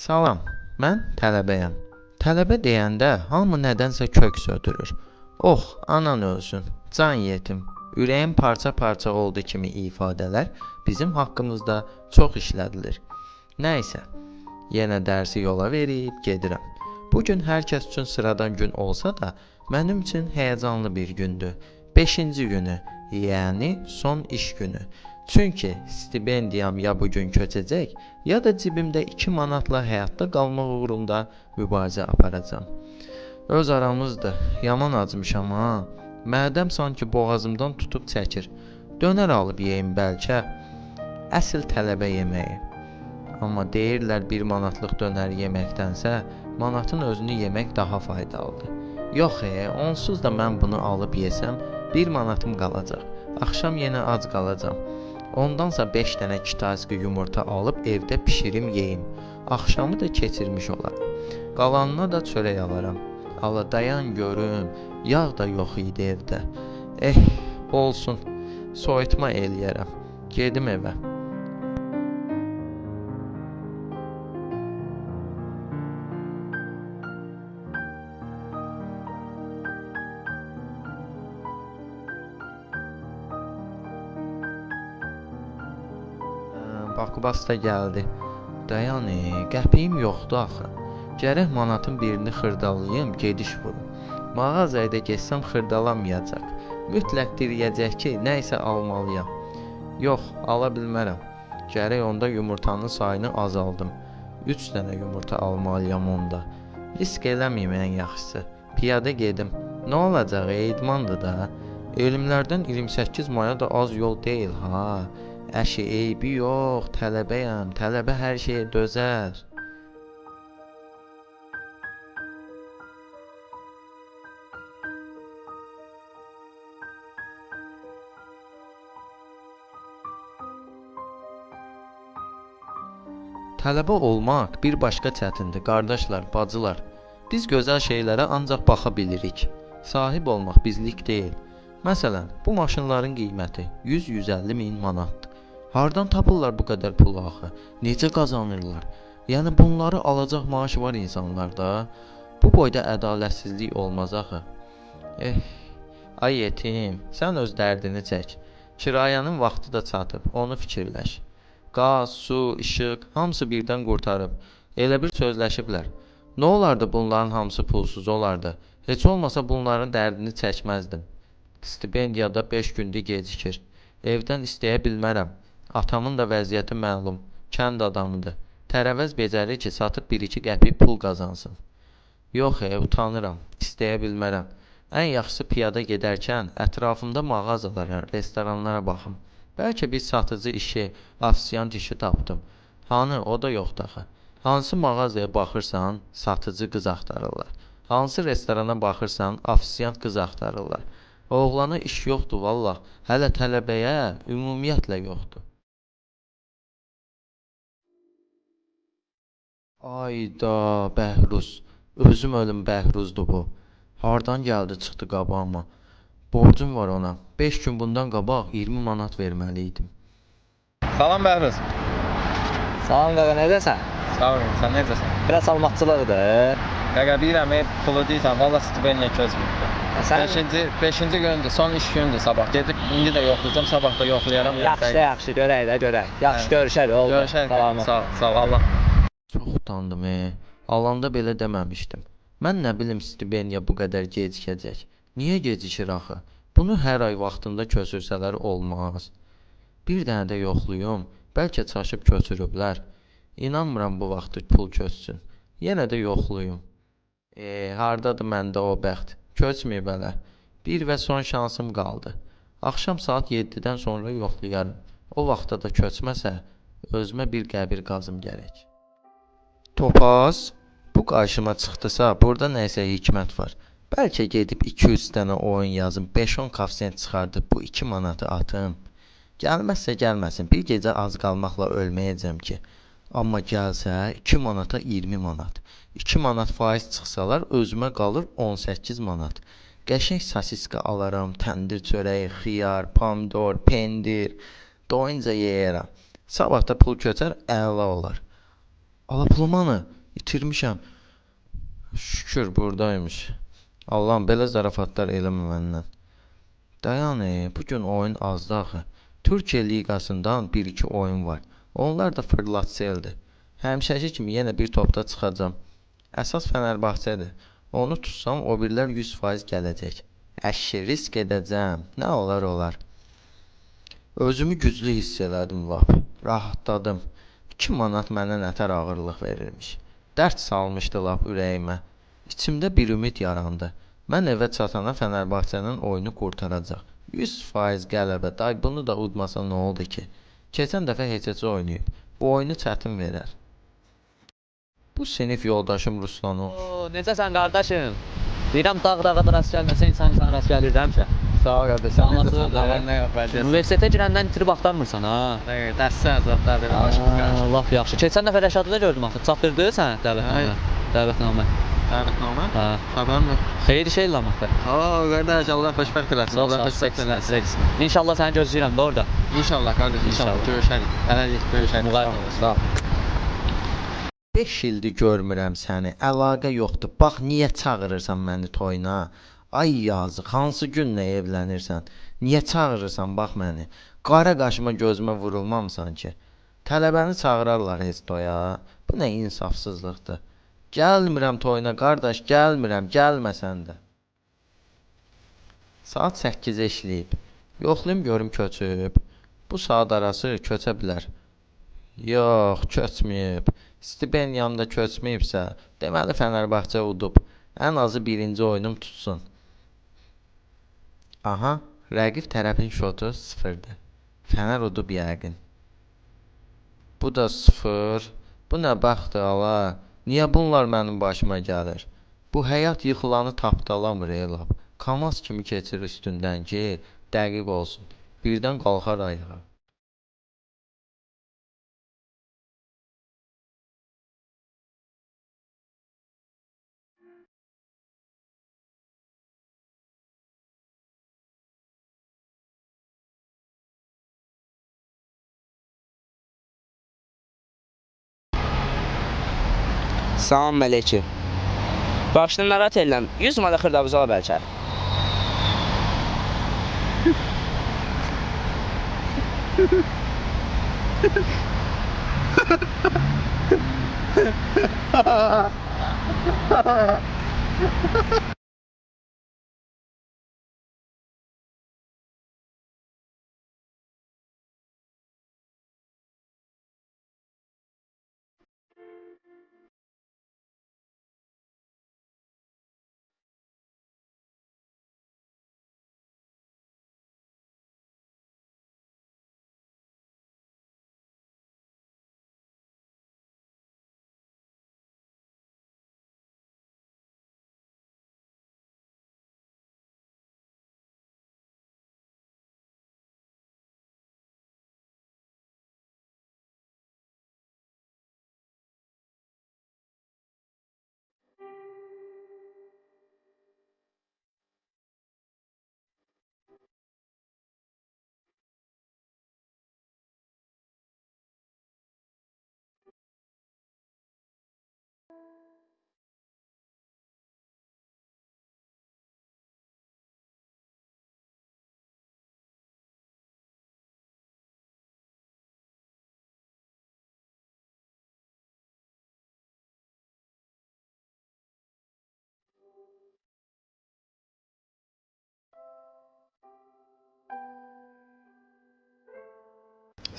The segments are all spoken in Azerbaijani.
Salam, mən tələbəyəm. Tələbə deyəndə hamı nədənsə köks ötürür. Oh, anan ölsün, can yetim, ürəyim parça-parça oldu kimi ifadələr bizim haqqımızda çox işlədilir. Nəysə, yenə dərsi yola verib gedirəm. Bu gün hər kəs üçün sıradan gün olsa da, mənim üçün həyəcanlı bir gündür. 5-ci günü, yəni son iş günü. Çünki stipendiyam ya bu gün köçəcək, ya da cibimdə 2 manatla həyatda qalmaq uğrunda mübarizə aparacağam. Öz aramızdır, yaman acmışam ha. Mədəm sanki boğazımdan tutub çəkir. Dönər alıb yeyim bəlkə. Əsl tələbə yeməyi. Amma deyirlər 1 manatlıq dönər yeməkdənsə, manatın özünü yemək daha faydalıdır. Yox, onsuz da mən bunu alıb yesəm, 1 manatım qalacaq. Axşam yenə ac qalacam. Ondansa 5 dənə kitaski yumurta alıb evdə bişirim yeyim. Axşamı da keçirmiş olaram. Qalanına da çörək alaram. Ala dayan görüm, yağ da yox idi evdə. Olsun. Soyutma eləyərəm. Gedim evə. Bakubas da gəldi. Dayan, qəpiyim yoxdur axı. Gərək manatın birini xırdalayım, gediş vurum. Mağazaya da getsəm xırdalamayacaq. Mütləq diriyəcək ki, nə isə almalıyam. Yox, ala bilmərəm. Gərək onda yumurtanın sayını azaldım. 3 dənə yumurta almalıyam onda. Risk eləməyim ən yaxşısı. Piyada gedim. Nə olacaq, idmandır da. Elmlərdən 28 maya da az yol deyil ha. Əşi eybi yox, tələbəyəm, tələbə hər şeyə dözər. Tələbə olmaq bir başqa çətindir, qardaşlar, bacılar. Biz gözəl şeylərə ancaq baxa bilirik. Sahib olmaq bizlik deyil. Məsələn, bu maşınların qiyməti 100-150 min manatdır. Hardan tapırlar bu qədər pulu axı? Necə qazanırlar? Yəni bunları alacaq maaşı var insanlarda. Bu boyda ədalətsizlik olmaz axı. Ay yetim, sən öz dərdini çək. Kirayanın vaxtı da çatıb, onu fikirləş. Qaz, su, işıq, hamısı birdən qurtarıb. Elə bir sözləşiblər. Nə olardı bunların hamısı pulsuz olardı? Heç olmasa bunların dərdini çəkməzdim. Stipendiyada 5 gündür gecikir. Evdən istəyə bilmərəm. Atamın da vəziyyəti məlum. Kənd adamıdır. Tərəvəz becərir ki, satıb 1-2 qəpik pul qazansın. Yox, utanıram. İstəyə bilmərəm. Ən yaxşısı piyada gedərkən ətrafımda mağazalara, restoranlara baxım. Bəlkə bir satıcı işi, afisiyant işi tapdım. Hanı, o da yoxdur axı. Hansı mağazaya baxırsan, satıcı qız axtarırlar. Hansı restorana baxırsan, afisiyant qız axtarırlar. Oğlana iş yoxdur vallah. Hələ tələbəyə ümumiyyətlə yoxdur. Ayda Bəhruz. Özüm ölüm Bəhruzdur bu. Hardan gəldi çıxdı qabağıma. Borcum var ona. 5 gün bundan qabaq 20 manat verməli idim. Salam Bəhruz. Salam qaqa, necəsən? Sağ ol, sən necəsən? Biraz almaqçılıqdır. Qaqa bilirəm, pulu deyirsən, valla stipendiya közmür. 5-ci gündür, son iş gündür sabah. Gedib indi də yoxlayacağam, sabah da yoxlayaram. Yaxşı, görək. Yaxşı, görüşərik oğlum. Görüşərik. Sağ ol, Allah. Çox utandım, Alanda belə deməmişdim. Mən nə bilim stipendiya bu qədər gecikəcək. Niyə gecikir axı? Bunu hər ay vaxtında köçürsələr olmaz. Bir dənə də yoxluyum. Bəlkə çaşıb köçürüblər. İnanmıram bu vaxtı pul köçsün. Yenə də yoxluyum. Hardadır məndə o bəxt? Köçməyib hələ. Bir və son şansım qaldı. Axşam saat 7-dən sonra yoxlayaram. O vaxtda da köçməsə, özümə bir qəbir qazım gərək. Topaz, bu qarşıma çıxdısa, burada nəsə hikmət var. Bəlkə gedib 2-3 dənə oyun yazım, 5-10 kafsent çıxardıb bu 2 manatı atım. Gəlməzsə gəlməsin, bir gecə az qalmaqla ölməyəcəm ki. Amma gəlsə 2 manata 20 manat. 2 manat faiz çıxsalar özümə qalır 18 manat. Qəşəng sasiska alaram, təndir çörəyi, xiyar, pomidor, pendir, doyunca yeyərəm. Sabah da pul köçər, əla olar. Alaplumanı itirmişəm. Şükür buradaymış. Allahım belə zarafatlar eləmə məndən. Dayan, bu gün oyun azdı axı. Türkiyə liqasından 1-2 oyun var. Onlar da fırlatseldir. Həmişəki kimi yenə bir topda çıxacam. Əsas Fənərbağçədir. Onu tutsam o birlər 100% gələcək. Əşi risk edəcəm. Nə olar olar. Özümü güclü hiss elədim lap. Rahatladım. 2 manat mənə nətər ağırlıq verirmiş. Dərd salmışdı lap ürəyimə. İçimdə bir ümid yarandı. Mən evə çatana Fənərbağçənin oyunu qurtaracaq. 100% qələbə. Day bunu da udmasa nə oldu ki? Keçən dəfə heç oynayıb. Bu oyunu çətin verər. Bu sinif yoldaşım Ruslan o. Oo, necəsən qardaşım? Deyirəm dağ-dağa rast gəlməsə insan rast gəlir həmişə. Sağ ol qardaşım. Anlasın da. Nə yox vəziyyət. Universitetə girəndən itirib axtarmırsan ha? Dərssə azadlardır. Laf yaxşı. Keçən dəfə Rəşadı da gördüm axı. Çatdırdı sən dəvətnamə. Dəvətnamə. Dəvətnamə? Hə. Xəbərim yox. Xeyir şey lamatı. Qardaş, Allah xoşbəxt eləsin. Allah xoşbəxt eləsin. İnşallah səni gözləyirəm də orada. İnşallah qardaş, inşallah. Görüşərik. Hələlik görüşərik. Müqayət. 5 ildir görmürəm səni. Əlaqə yoxdur. Bax niyə çağırırsan məni toyuna? Ay yazıq, hansı günlə evlənirsən? Niyə çağırırsan bax məni? Qara qaşıma gözümə vurulmamısan ki? Tələbəni çağırarlar heç toya. Bu nə insafsızlıqdır. Gəlmirəm toyuna qardaş, gəlmirəm, gəlməsən də. Saat 8-ə işləyib. Yoxlayım görüm köçüb. Bu saat arası köçə bilər. Yox, köçməyib. Stipendiyamda köçməyibsə, deməli Fənərbağçə udub. Ən azı birinci oyunum tutsun. Aha, rəqib tərəfin şotu 0-dır. Fənər udub yəqin. Bu da 0. Bu nə baxdı ala? Niyə bunlar mənim başıma gəlir? Bu həyat yıxılanı tapdalamır elab. Kamaz kimi keçir üstündən ki, dəqiq olsun. Birdən qalxar ayağa. Salam əleykum. Başını narahat edirəm. 100 manat xırdavuz ala bəlkə.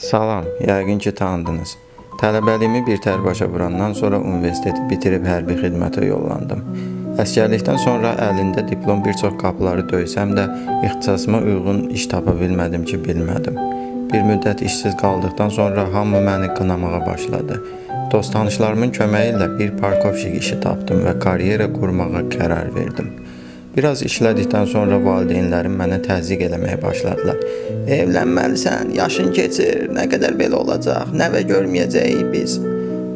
Salam, yəqin ki tanıdınız. Tələbəliyimi birtəhər başa vurandan sonra universiteti bitirib hərbi xidmətə yollandım. Əskərlikdən sonra əlində diplom bir çox qapıları döysəm də ixtisasıma uyğun iş tapa bilmədim ki, bilmədim. Bir müddət işsiz qaldıqdan sonra hamı məni qınamağa başladı. Dost-tanışlarımın köməyi ilə bir parkovşik işi tapdım və karyera qurmağa qərar verdim. Biraz işlədikdən sonra valideynlərim mənə təzyiq eləməyə başladılar. Evlənməlisən, yaşın keçir, nə qədər belə olacaq, nəvə görməyəcəyik biz.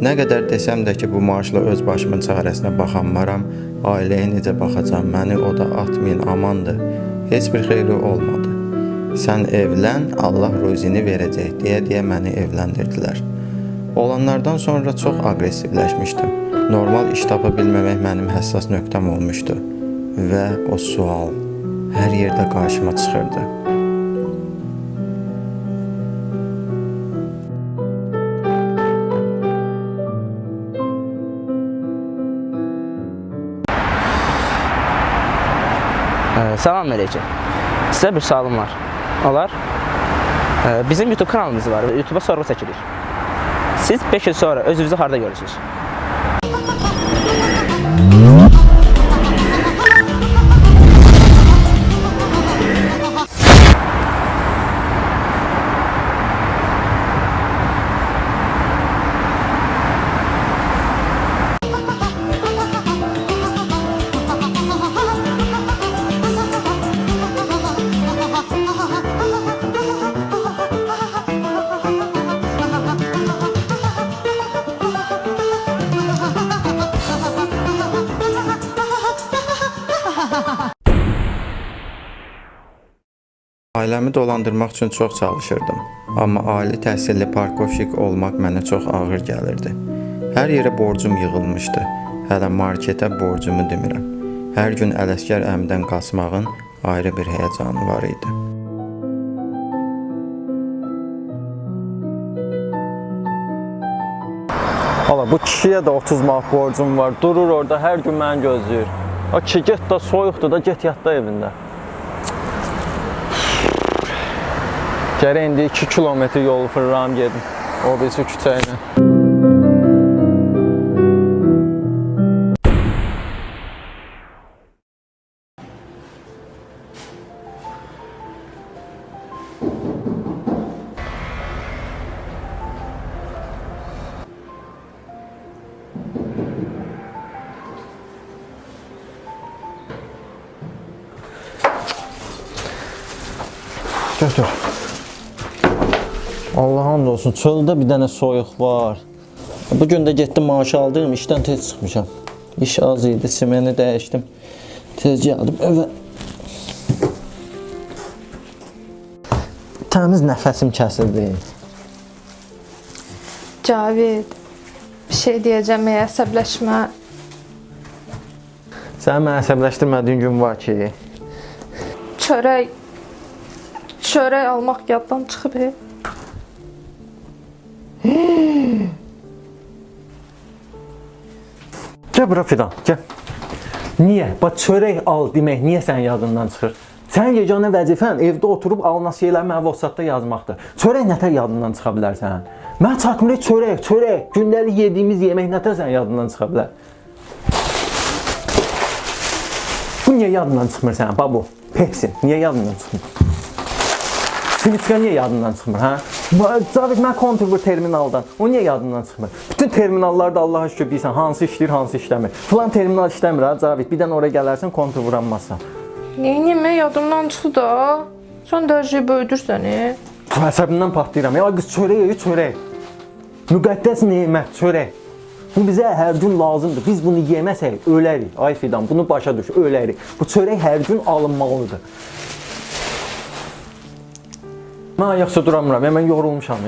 Nə qədər desəm də ki, bu maaşla öz başımın çarəsinə baxanmaram, ailəyə necə baxacam, məni o da atmayın, amandır. Heç bir xeyri olmadı. Sən evlən, Allah ruzini verəcək deyə məni evləndirdilər. Olanlardan sonra çox aqressivləşmişdim. Normal iş tapa bilməmək mənim həssas nöqtəm olmuşdu və o sual hər yerdə qarşıma çıxırdı. Salam Mələkə. Sizə bir sualım var. Olar? Bizim YouTube kanalımız var. YouTube'a sorğu çəkirik. Siz 5 il sonra özünüzü harda görürsünüz? Ailəmi dolandırmaq üçün çox çalışırdım, amma ali təhsilli parkovşik olmaq mənə çox ağır gəlirdi. Hər yerə borcum yığılmışdı, hələ marketə borcumu demirəm. Hər gün Ələsgər əmdən qaçmağın ayrı bir həyəcanı var idi. Ala bu kişiyə də 30 manat borcum var. Durur orada hər gün məni gözləyir. O kişi get də soyuqdur da get yatda evində. Gərək indi 2 kilometr yolu fırram gedim. O birisi küçə ilə. Götür. Allah hamd olsun, çöldə bir dənə soyuq var. Bugün də getdim maaş aldım, işdən tez çıxmışam. İş az idi, simeni dəyişdim. Tez gəldim evə. Təmiz nəfəsim kəsildi. Cavid, bir şey deyəcəm, əsəbləşmə. Sən məni əsəbləşdirmədiyin gün var ki. Çörək almaq yaddan çıxıb. Gəl bura Fidan, gəl. Niyə? Bax, çörək al demək, niyə sənin yadından çıxır? Sənin yeganə vəzifən evdə oturub alınan şeyləri mənə WhatsApp-da yazmaqdır. Çörək nətər yadından çıxa bilər sənin? Mən çatmır çörək. Gündəlik yediyimiz yemək nətər sənin yadından çıxa bilər? Bu niyə yadından çıxmır sənin? Bax bu, Pepsi, niyə yadından çıxmır? Sivitska niyə yadından çıxmır, hə? Cavid, mən kontur terminaldan, o niyə yadından çıxmır? Bütün terminallarda Allah'a şükür bilirsən, hansı işləyir, hansı işləmir. Falan terminal işləmir, ha, Cavid, bir dənə oraya gələrsən, kontur vuranmazsan. Neyniyəm, yadımdan çıxdı da. Sən də hər şey böyüdürsən, Əsəbimdən patlayıram, ya qız çörək. Müqəddəs nemət, çörək. Bu bizə hər gün lazımdır, biz bunu yeməsək, ölərik. Ay Fidan, bunu başa düş, ölərik. Bu çörək hər gün alınmalıdır. Mən ayaqsa duramıram, mən yorulmuşam.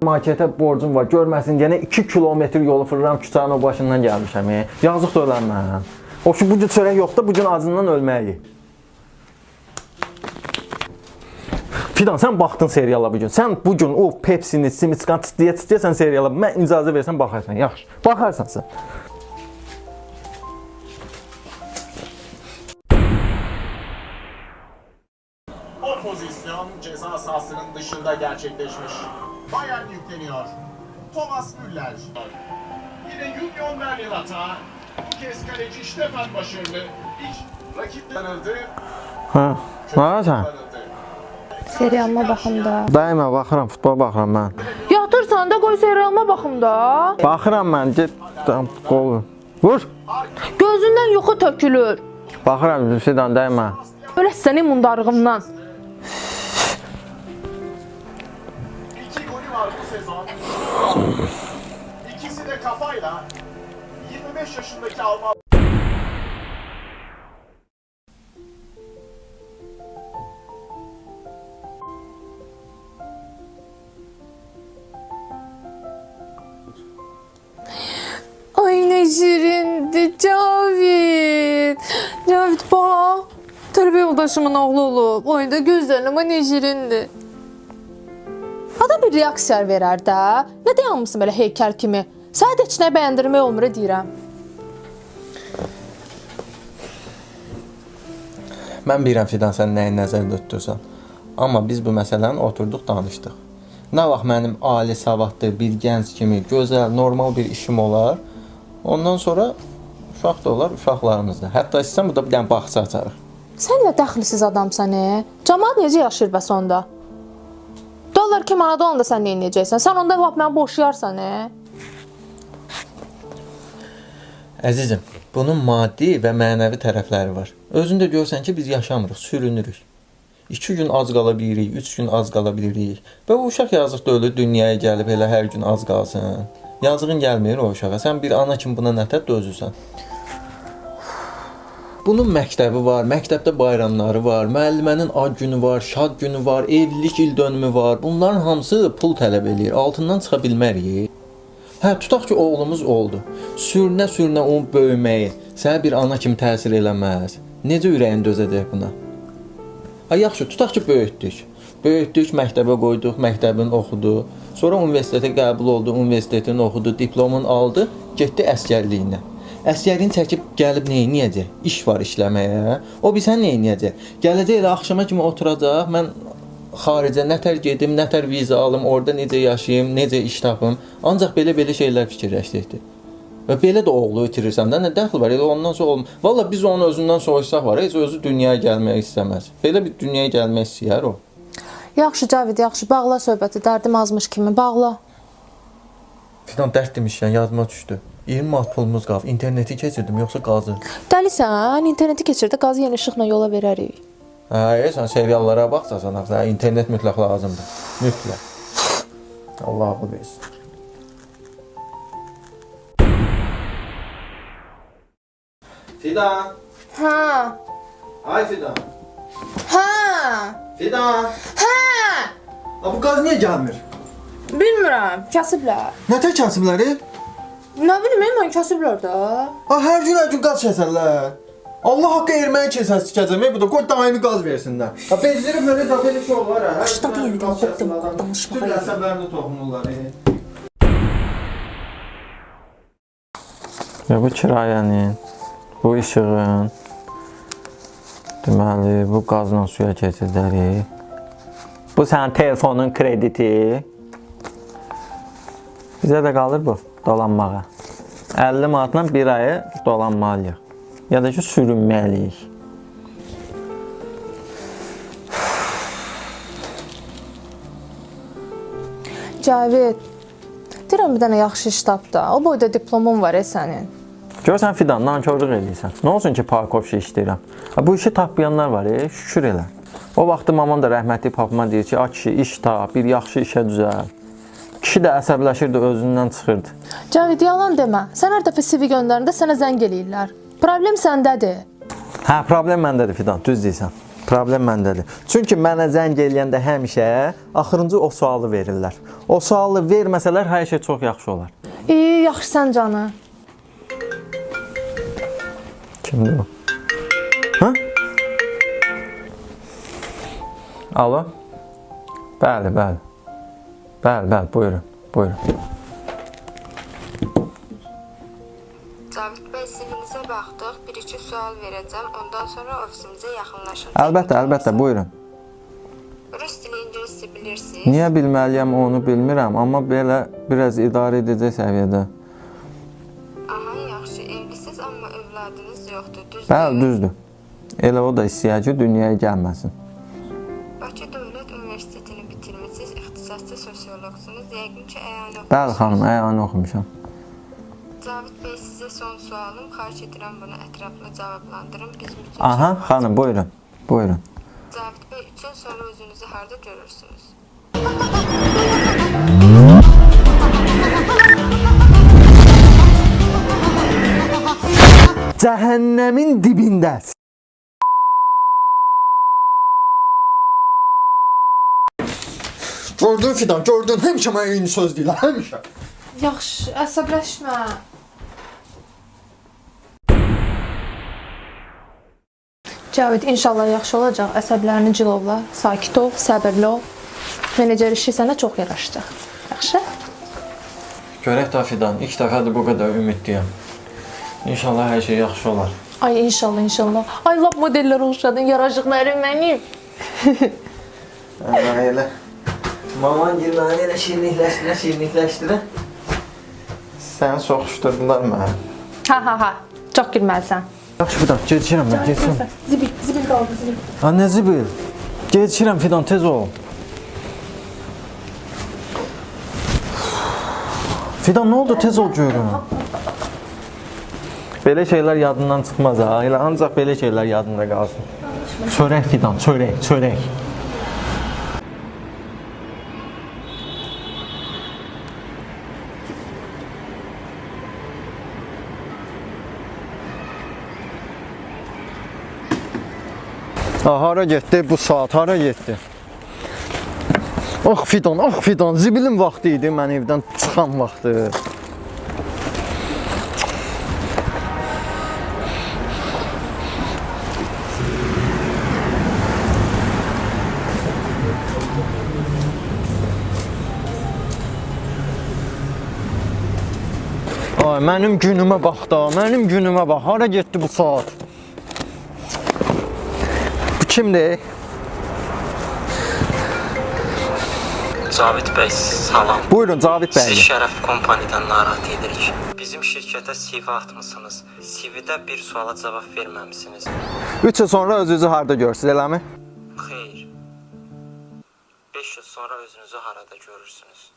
Marketə borcum var, görməsin deyənə 2 kilometr yolu fırıram, küçənin o başından gəlmişəm. Yazıq da öləm mən. O ki, bugün çörək yoxdur, bugün acından ölməyik. Fidan, sən baxdın seriala bugün. Sən bugün o Pepsini, Simitskan tistiyə-tistiyə sən seriala. Mən icazə versən baxarsan, yaxşı. Baxarsan sən. O pozisyon ceza sahasının dışında gerçekleşmiş. Bayern yükleniyor. Thomas Müller. Yine Union Berlin hata. Bu kez kaleci Stefan başarılı. İlk rakip tanıldı. Ha, ne yapıyorsun? Seriyalıma baxım da. Daima baxıram, futbol baxıram mən. Yatırsan da qoy seriyalıma baxım da. Baxıram mən, get qol. Vur. Gözündən yuxu tökülür. Baxıram, Fidan, daima. Ölə sənin mundarığımdan. İki golü var bu sezon. İkisi de kafayla. 25 yaşındaki Alman. müharibə yoldaşımın oğlu olub. Oyunda gözlərim nə şirindir. Ada bir reaksiya verər də. Nə dayanmısın belə heykəl kimi? Sadəcə heç nə bəyəndirmək olmur deyirəm. Mən bilirəm Fidan, sən nəyi nəzərdə tutursan. Amma biz bu məsələni oturduq, danışdıq. Nə vaxt mənim ali savadlı bir gənc kimi gözəl, normal bir işim olar, ondan sonra uşaq da olar, uşaqlarımızda. Hətta istəsən burada bir dənə bağça açarıq. Sən nə dəxlisiz adamsan, Cəmaət necə yaşayır bəs onda? Dollar ki manada onda sən nə edəcəksən? Sən onda lap məni boşayarsan, Əzizim, bunun maddi və mənəvi tərəfləri var. Özündə görsən ki, biz yaşamırıq, sürünürük. 2 gün az qala bilirik, 3 gün az qala bilirik. Və o uşaq yazıq da ölür, dünyaya gəlib elə hər gün az qalsın. Yazığın gəlmir o uşağa. Sən bir ana kimi buna nətər dözürsən? Bunun məktəbi var, məktəbdə bayramları var, müəllimənin ad günü var, şad günü var, evlilik il dönümü var. Bunların hamısı pul tələb eləyir. Altından çıxa bilmərik. Hə, tutaq ki, oğlumuz oldu. Sürünə-sürünə onun böyüməyi sənə bir ana kimi təsir eləməz. Necə ürəyin dözəcək buna? Ay yaxşı, tutaq ki, böyütdük. Böyütdük, məktəbə qoyduq, məktəbini oxudu. Sonra universitetə qəbul oldu, universitetini oxudu, diplomunu aldı, getdi əsgərliyinə. Əsgərini çəkib gəlib nə edəcək? İş var işləməyə. O bilsən nə edəcək? Gələcək elə axşama kimi oturacaq. Mən xaricə nətər gedim, nətər viza alım, orada necə yaşayım, necə iş tapım. Ancaq belə şeylər fikirləşdirdi. Və belə də oğlu itirirsən də, nə dəxli var? Elə ondan sonra olmur. Valla biz onun özündən soruşsaq var, heç özü dünyaya gəlmək istəməz. Belə bir dünyaya gəlmək istəyər o. Yaxşı Cavid, yaxşı. Bağla söhbəti, dərdim azmış kimi, bağla. Fidan, dərd demişkən yadıma düşdü. 20 manat pulumuz qalıb. İnterneti keçirdim, yoxsa qazı? Dəlisən, interneti keçirdi, qazı yeni işıqla yola verərik. Hə, sən seriallara baxsan, internet mütləq lazımdır. Mütləq. Allah ağıl versin. Fidan. Hə. Ay Fidan. Hə. Fidan. Hə. Bu qaz niyə gəlmir? Bilmirəm, kasıblar. Nətər kəsiblər? Nə bilim, mən kasıblar da. Hər gün qaz kəsərlər. Allah haqqı erməni kilsəsi tikəcəm, bu da qoy daimi qaz versinlər. Bezdirib belə də belə şey olar ha. Başladı yenidən qopdum, danışmağa. Bütün əsəblərini toxunurlar. Ya bu kirayənin, bu işığın, deməli, bu qazla suya keçirdərik. Bu sənin telefonun krediti. Bizə də qalır bu dolanmağa. 50 manatla bir ayı dolanmalıyıq. Ya da ki, sürünməliyik. Cavid, deyirəm bir dənə yaxşı iş tap da. O boyda diplomun var sənin. Görsən Fidan, nankörlük edirsən. Nə olsun ki, parkovşi işləyirəm. Bu işi tapmayanlar var, şükür elə. O vaxtı mamam da rəhmətli papama deyir ki, kişi iş tap, bir yaxşı işə düzəl. Kişi də əsəbləşirdi, özündən çıxırdı. Cavid, yalan demə. Sən hər dəfə CV göndərəndə sənə zəng eləyirlər. Problem səndədir. Hə, problem məndədir Fidan, düz deyirsən. Problem məndədir. Çünki mənə zəng eləyəndə həmişə axırıncı o sualı verirlər. O sualı verməsələr hər şey çox yaxşı olar. Yaxşısan canı. Kimdir o? Hə? Alo? Bəli, bəli. Bəli, buyurun, buyurun. Cavid bəy, sizinizə baxdıq. Bir-iki sual verəcəm. Ondan sonra ofisimizə yaxınlaşın. Əlbəttə, buyurun. Rus dili, ingilis dili bilirsiniz? Niyə bilməliyəm, onu bilmirəm, amma belə biraz idarə edəcək səviyyədə. Aha, yaxşı. Evlisiniz, amma övladınız yoxdur, düzdür? Bəli, düzdür. Elə o da istəyər ki, dünyaya gəlməsin. Bakı Dövlət Universitetini bitirmisiniz, ixtisaslı sosioloqsunuz. Yəqin ki, əyani oxumuşsunuz. Bəli xanım, əyani oxumuşam. Cavid bəy, sizə son sualım. Xahiş edirəm bunu ətraflı cavablandırın. Bizim üçün. Aha, xanım, buyurun. Buyurun. Cavid bəy, 3 il sonra özünüzü harda görürsünüz? Cəhənnəmin dibində. Gördün Fidan, gördün. Həmişə mənə eyni söz deyirlər, həmişə. Yaxşı, əsəbləşmə. Cavid, inşallah yaxşı olacaq. Əsəblərini cilovla, sakit ol, səbirli ol. Menecer işi sənə çox yaraşdı. Yaxşı? Görək də Fidan, ilk dəfədir bu qədər ümidliyəm. İnşallah hər şey yaxşı olar. Ay inşallah, inşallah. Ay lap modellər oxşadın, yaraşıqlarım mənim. Elə. Maman gir məni elə şirinlikləşdirə. Səni soxuşdurdular mənə. Ha. Çox gülməlisən. Yaxşı Fidan, gecikirəm mən, gecikirəm. Zibil qaldı, zibil. Ha, nə zibil? Gecikirəm Fidan, tez ol. Fidan, nə oldu? Tez ol görüm. Belə şeylər yadından çıxmaz ha. Elə ancaq belə şeylər yadında qalsın. Çörək Fidan, çörək. Hara getdi bu saat, hara getdi? Ah Fidan, zibilin vaxtı idi, mən evdən çıxan vaxtı. Ay, mənim günümə bax da, hara getdi bu saat? Bu kimdir? Cavid bəy, salam. Buyurun Cavid bəy. Siz Şərəf kompaniyadan narahat edirik. Bizim şirkətə CV atmısınız. CV-də bir suala cavab verməmisiniz. 3 il sonra özünüzü harda görürsünüz, eləmi? Xeyr. 5 yıl sonra özünüzü harada görürsünüz.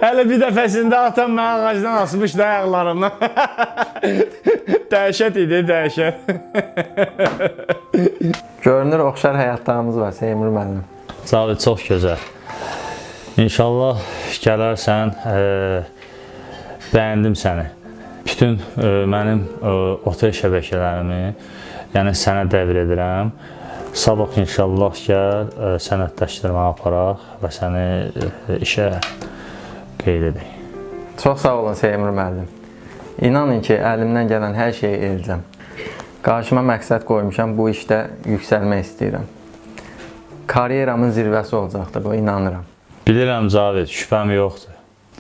Hələ bir dəfəsində atam mənə ağacdan asmışdı ayaqlarımdan. Dəhşət idi, dəhşət. Görünür, oxşar həyatlarımız var Seymur müəllim. Cavid, çox gözəl. İnşallah gələrsən, bəyəndim səni. Bütün mənim otel şəbəkələrimi, yəni sənə dəvr edirəm. Sabah inşallah gəl, sənədləşdirmə aparaq və səni işə qeyd edək. Çox sağ olun Seymur müəllim. İnanın ki, əlimdən gələn hər şeyi edəcəm. Qarşıma məqsəd qoymuşam, bu işdə yüksəlmək istəyirəm. Karyeramın zirvəsi olacaqdır, bu inanıram. Bilirəm Cavid, şübhəm yoxdur.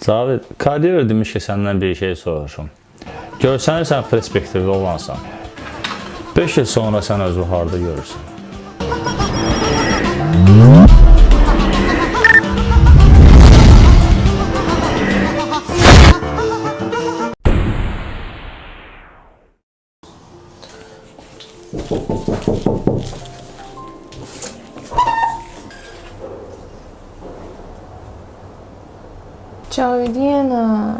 Cavid, karyera demiş ki, səndən bir şey soruşum. Görsənirsən perspektivdə olansan. 5 il sonra sən özü harda görürsən. Cavidiana.